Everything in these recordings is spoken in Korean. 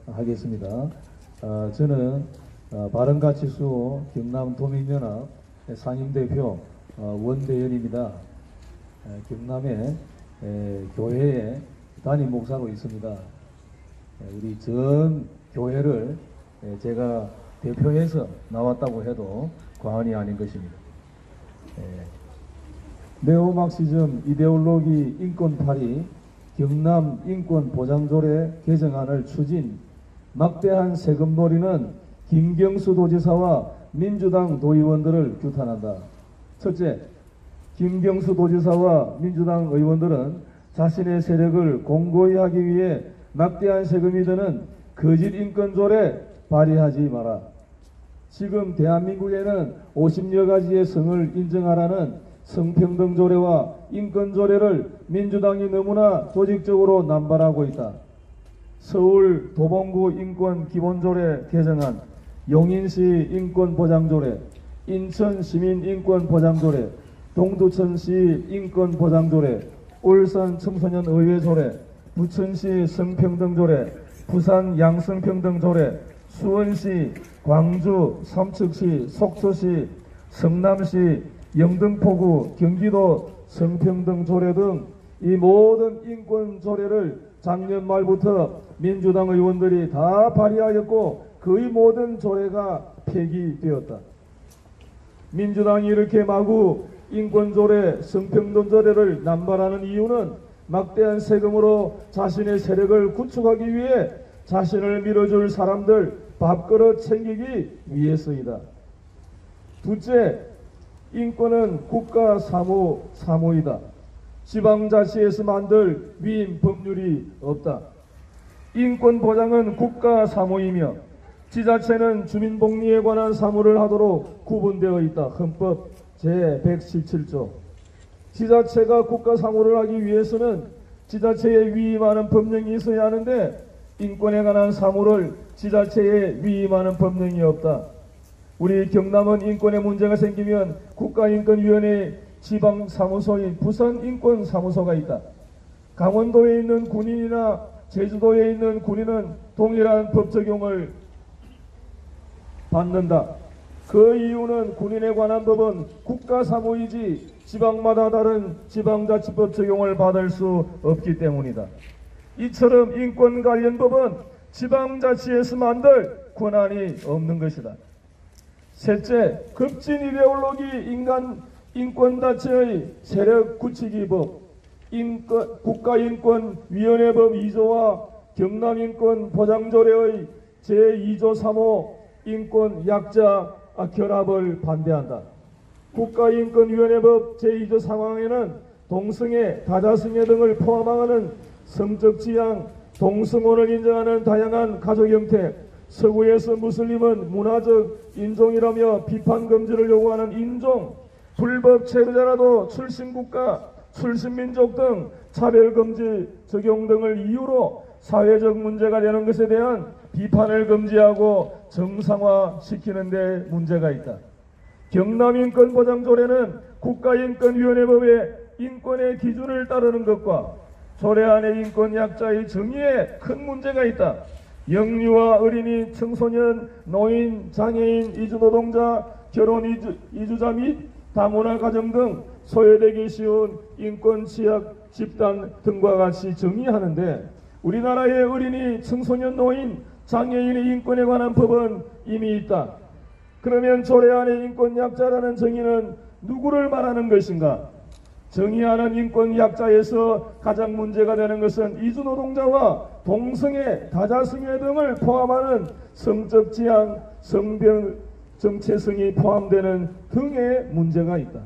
하겠습니다. 저는 바른가치수호 경남도민연합 상임대표 원대현입니다. 경남의 교회의 담임 목사로 있습니다. 우리 전 교회를 제가 대표해서 나왔다고 해도 과언이 아닌 것입니다. 네오막시즘 이데올로기 인권파리 경남 인권보장조례 개정안을 추진 막대한 세금놀이는 김경수 도지사와 민주당 도의원들을 규탄한다. 첫째, 김경수 도지사와 민주당 의원들은 자신의 세력을 공고히 하기 위해 막대한 세금이 드는 거짓 인권조례 발의하지 마라. 지금 대한민국에는 50여 가지의 성을 인정하라는 성평등조례와 인권조례를 민주당이 너무나 조직적으로 남발하고 있다. 서울 도봉구 인권기본조례 개정안, 용인시 인권보장조례, 인천 시민인권보장조례, 동두천시 인권보장조례, 울산 청소년의회조례, 부천시 성평등조례, 부산 양성평등조례, 수원시, 광주, 삼척시, 속초시, 성남시, 영등포구, 경기도 성평등조례 등 이 모든 인권조례를 작년 말부터 민주당 의원들이 다 발의하였고 거의 모든 조례가 폐기되었다. 민주당이 이렇게 마구 인권조례, 성평등조례를 남발하는 이유는 막대한 세금으로 자신의 세력을 구축하기 위해 자신을 밀어줄 사람들 밥그릇 챙기기 위해서이다. 둘째, 인권은 국가 사무이다. 지방자치에서 만들 위임 법률이 없다. 인권 보장은 국가 사무이며 지자체는 주민복리에 관한 사무를 하도록 구분되어 있다. 헌법 제117조. 지자체가 국가 사무를 하기 위해서는 지자체에 위임하는 법령이 있어야 하는데 인권에 관한 사무를 지자체에 위임하는 법령이 없다. 우리 경남은 인권에 문제가 생기면 국가인권위원회 지방사무소인 부산인권사무소가 있다. 강원도에 있는 군인이나 제주도에 있는 군인은 동일한 법 적용을 받는다. 그 이유는 군인에 관한 법은 국가사무이지 지방마다 다른 지방자치법 적용을 받을 수 없기 때문이다. 이처럼 인권 관련 법은 지방자치에서 만들 권한이 없는 것이다. 셋째, 급진 이데올로기 인권단체의 세력 굳히기법, 국가인권위원회법 2조와 경남인권보장조례의 제2조 3호 인권약자 결합을 반대한다. 국가인권위원회법 제2조 상황에는 동성애, 다자성애 등을 포함하는 성적지향, 동성혼을 인정하는 다양한 가족 형태, 서구에서 무슬림은 문화적 인종이라며 비판 금지를 요구하는 인종, 불법 체류자라도 출신국가, 출신민족 등 차별금지 적용 등을 이유로 사회적 문제가 되는 것에 대한 비판을 금지하고 정상화시키는 데 문제가 있다. 경남인권보장조례는 국가인권위원회법의 인권의 기준을 따르는 것과 조례 안의 인권약자의 정의에 큰 문제가 있다. 영유아, 어린이, 청소년, 노인, 장애인, 이주노동자, 결혼 이주자 및 다문화 가정 등 소외되기 쉬운 인권 취약 집단 등과 같이 정의하는데 우리나라의 어린이, 청소년, 노인, 장애인의 인권에 관한 법은 이미 있다. 그러면 조례 안의 인권약자라는 정의는 누구를 말하는 것인가? 정의하는 인권약자에서 가장 문제가 되는 것은 이주노동자와 동성애, 다자성애 등을 포함하는 성적 지향, 성병, 정체성이 포함되는 등의 문제가 있다.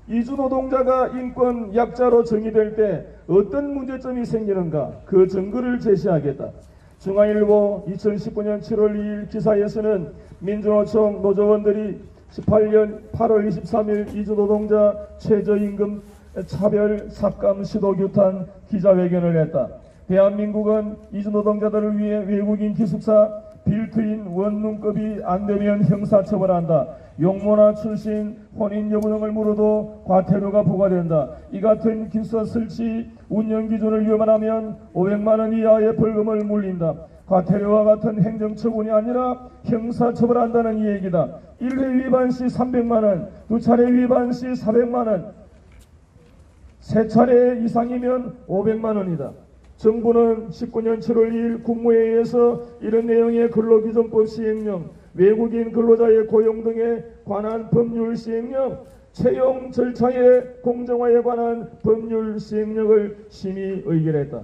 이주노동자가 인권약자로 정의될 때 어떤 문제점이 생기는가? 그 증거를 제시하겠다. 중앙일보 2019년 7월 2일 기사에서는 민주노총 노조원들이 18년 8월 23일 이주노동자 최저임금 차별 삭감 시도 규탄 기자회견을 했다. 대한민국은 이주노동자들을 위해 외국인 기숙사 빌트인 원룸급이 안되면 형사처벌한다. 용모나 출신, 혼인 여부 등을 물어도 과태료가 부과된다. 이 같은 기사 설치 운영기준을 위반하면 500만원 이하의 벌금을 물린다. 과태료와 같은 행정처분이 아니라 형사처벌한다는 이 얘기다. 1회 위반 시 300만원, 2차례 위반 시 400만원, 3차례 이상이면 500만원이다. 정부는 19년 7월 2일 국무회의에서 이런 내용의 근로기준법 시행령, 외국인 근로자의 고용 등에 관한 법률 시행령, 채용 절차의 공정화에 관한 법률 시행령을 심의 의결했다.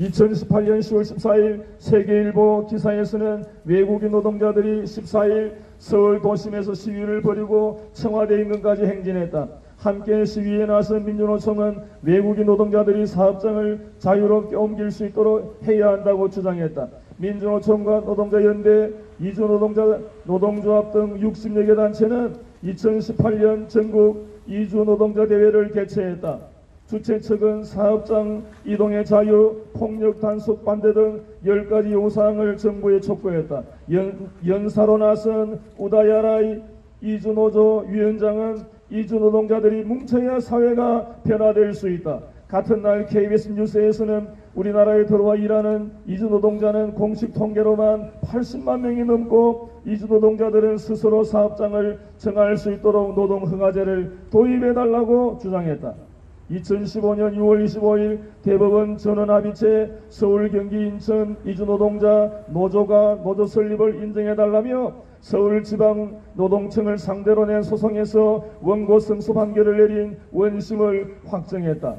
2018년 10월 14일 세계일보 기사에서는 외국인 노동자들이 14일 서울 도심에서 시위를 벌이고 청와대 인근까지 행진했다. 함께 시위에 나선 민주노총은 외국인 노동자들이 사업장을 자유롭게 옮길 수 있도록 해야 한다고 주장했다. 민주노총과 노동자연대, 이주노동조합 등 60여 개 단체는 2018년 전국 이주노동자 대회를 개최했다. 주최 측은 사업장 이동의 자유, 폭력 단속 반대 등 10가지 요사항을 정부에 촉구했다. 연사로 나선 우다야라이 이주노조 위원장은 이주노동자들이 뭉쳐야 사회가 변화될 수 있다. 같은 날 KBS 뉴스에서는 우리나라에 들어와 일하는 이주노동자는 공식 통계로만 80만 명이 넘고 이주노동자들은 스스로 사업장을 정할 수 있도록 노동허가제를 도입해달라고 주장했다. 2015년 6월 25일 대법원 전원합의체 서울, 경기, 인천 이주노동자 노조가 노조 설립을 인정해달라며 서울지방노동청을 상대로 낸 소송에서 원고 승소 판결을 내린 원심을 확정했다.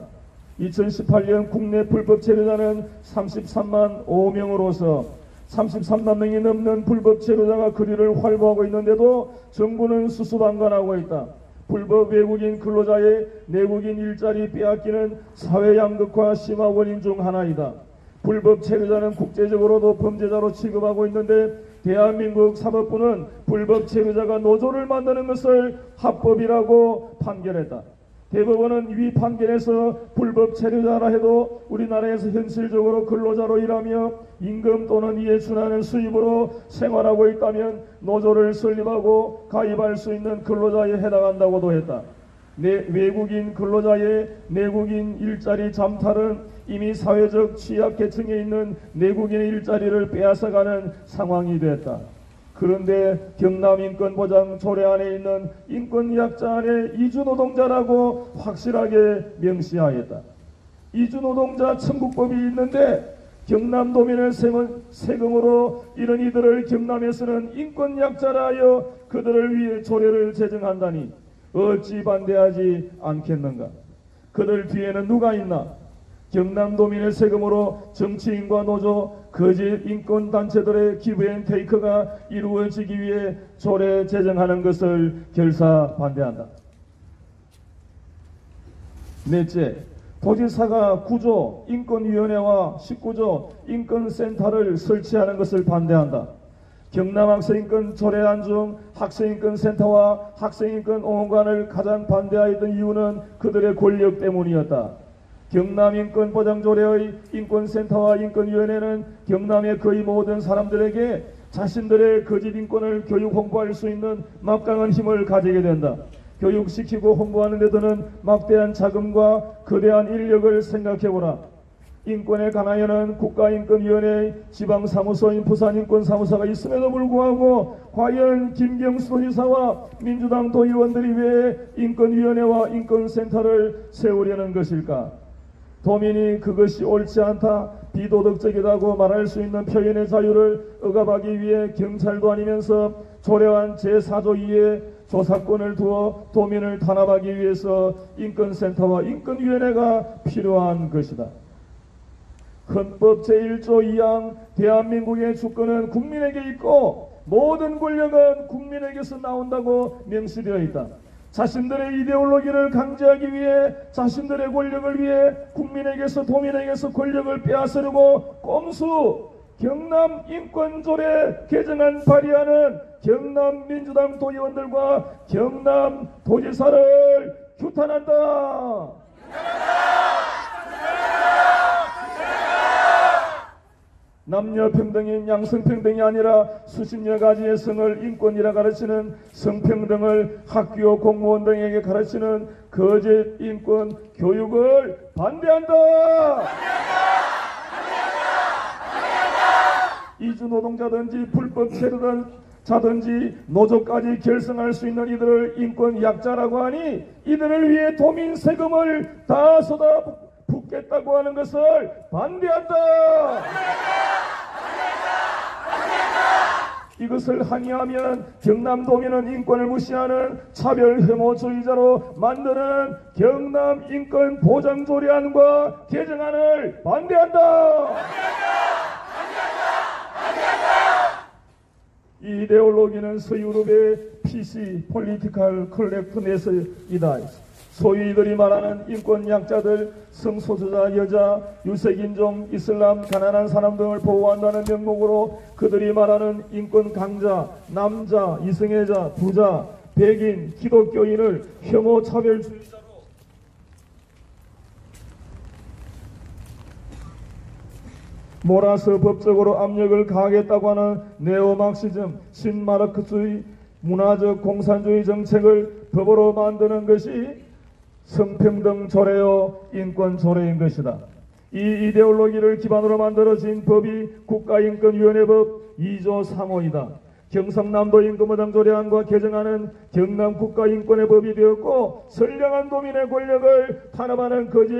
2018년 국내 불법 체류자는 33만 5명으로서 33만 명이 넘는 불법 체류자가 거리를 활보하고 있는데도 정부는 수수방관하고 있다. 불법 외국인 근로자의 내국인 일자리 빼앗기는 사회 양극화 심화 원인 중 하나이다. 불법 체류자는 국제적으로도 범죄자로 취급하고 있는데 대한민국 사법부는 불법 체류자가 노조를 만드는 것을 합법이라고 판결했다. 대법원은 위 판결에서 불법 체류자라 해도 우리나라에서 현실적으로 근로자로 일하며 임금 또는 이에 준하는 수입으로 생활하고 있다면 노조를 설립하고 가입할 수 있는 근로자에 해당한다고도 했다. 외국인 근로자의 내국인 일자리 잠탈은 이미 사회적 취약계층에 있는 내국인의 일자리를 빼앗아가는 상황이 됐다. 그런데 경남인권보장 조례 안에 있는 인권약자 안에 이주노동자라고 확실하게 명시하였다. 이주노동자 청구법이 있는데 경남도민의 세금으로 이런 이들을 경남에서는 인권약자라 하여 그들을 위해 조례를 제정한다니 어찌 반대하지 않겠는가. 그들 뒤에는 누가 있나. 경남도민의 세금으로 정치인과 노조, 거짓 인권단체들의 기브앤테이크가 이루어지기 위해 조례 제정하는 것을 결사 반대한다. 넷째, 도지사가 9조 인권위원회와 19조 인권센터를 설치하는 것을 반대한다. 경남학생인권 조례안 중 학생인권센터와 학생인권옹호관을 가장 반대하였던 이유는 그들의 권력 때문이었다. 경남인권보장조례의 인권센터와 인권위원회는 경남의 거의 모든 사람들에게 자신들의 거짓 인권을 교육 홍보할 수 있는 막강한 힘을 가지게 된다. 교육시키고 홍보하는 데 드는 막대한 자금과 거대한 인력을 생각해보라. 인권에 관하여는 국가인권위원회 지방사무소인 부산인권사무소가 있음에도 불구하고 과연 김경수 도지사와 민주당 도의원들이 왜 인권위원회와 인권센터를 세우려는 것일까? 도민이 그것이 옳지 않다, 비도덕적이라고 말할 수 있는 표현의 자유를 억압하기 위해 경찰도 아니면서 조례안 제4조 2의 조사권을 두어 도민을 탄압하기 위해서 인권센터와 인권위원회가 필요한 것이다. 헌법 제1조 2항 대한민국의 주권은 국민에게 있고 모든 권력은 국민에게서 나온다고 명시되어 있다. 자신들의 이데올로기를 강제하기 위해 자신들의 권력을 위해 국민에게서 도민에게서 권력을 빼앗으려고 꼼수 경남 인권조례 개정안 발의하는 경남 민주당 도의원들과 경남 도지사를 규탄한다. 남녀 평등인 양성평등이 아니라 수십여 가지의 성을 인권이라 가르치는 성평등을 학교 공무원 등에게 가르치는 거짓 인권 교육을 반대한다. 이주 노동자든지 불법 체류자든지 노조까지 결성할 수 있는 이들을 인권 약자라고 하니 이들을 위해 도민 세금을 다 쏟아붓겠다고 하는 것을 반대한다. 이것을 항의하면 경남도민은 인권을 무시하는 차별 혐오주의자로 만드는 경남 인권 보장 조례안과 개정안을 반대한다. 이 이데올로기는 서유럽의 PC (Political Correctness)이다. 소위 이들이 말하는 인권 약자들, 성소수자, 여자, 유색인종, 이슬람, 가난한 사람 등을 보호한다는 명목으로 그들이 말하는 인권 강자, 남자, 이성애자, 부자, 백인, 기독교인을 혐오 차별주의자로 몰아서 법적으로 압력을 가하겠다고 하는 네오막시즘, 신마르크스의 문화적 공산주의 정책을 법으로 만드는 것이 성평등 조례요 인권 조례인 것이다. 이 이데올로기를 기반으로 만들어진 법이 국가인권위원회법 2조 3호이다. 경상남도 인권보장 조례안과 개정안은 경남 국가인권의 법이 되었고 선량한 도민의 권력을 탄압하는 거짓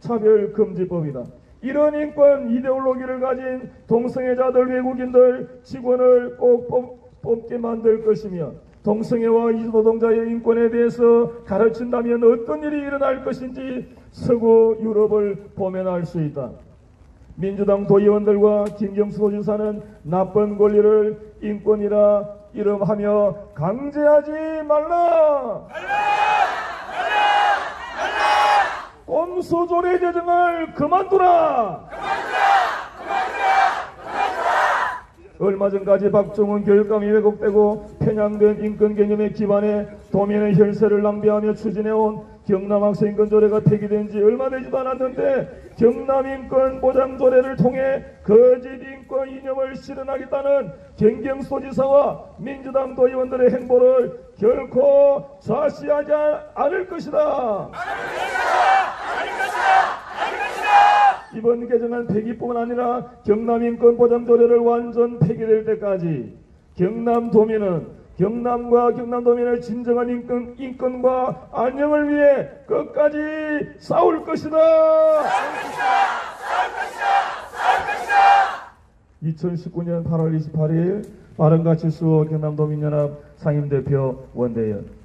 차별금지법이다. 이런 인권 이데올로기를 가진 동성애자들, 외국인들, 직원을 꼭 뽑게 만들 것이며 동성애와 이주노동자의 인권에 대해서 가르친다면 어떤 일이 일어날 것인지 서구 유럽을 보면 알 수 있다. 민주당 도의원들과 김경수 도지사는 나쁜 권리를 인권이라 이름하며 강제하지 말라! 꼼수조례 제정을 그만두라! 얼마 전까지 박종훈 교육감이 왜곡되고 편향된 인권 개념에 기반해 도민의 혈세를 낭비하며 추진해온 경남학생인권조례가 폐기된 지 얼마 되지도 않았는데 경남인권보장조례를 통해 거짓 인권 이념을 실현하겠다는 김경수지사와 민주당 도의원들의 행보를 결코 좌시하지 않을 것이다. 이번 개정안 폐기뿐만 아니라 경남인권보장조례를 완전 폐기될 때까지 경남도민은 경남과 경남도민의 진정한 인권과 안녕을 위해 끝까지 싸울 것이다. 2019년 8월 28일 바른가치수호 경남도민연합 상임대표 원대현.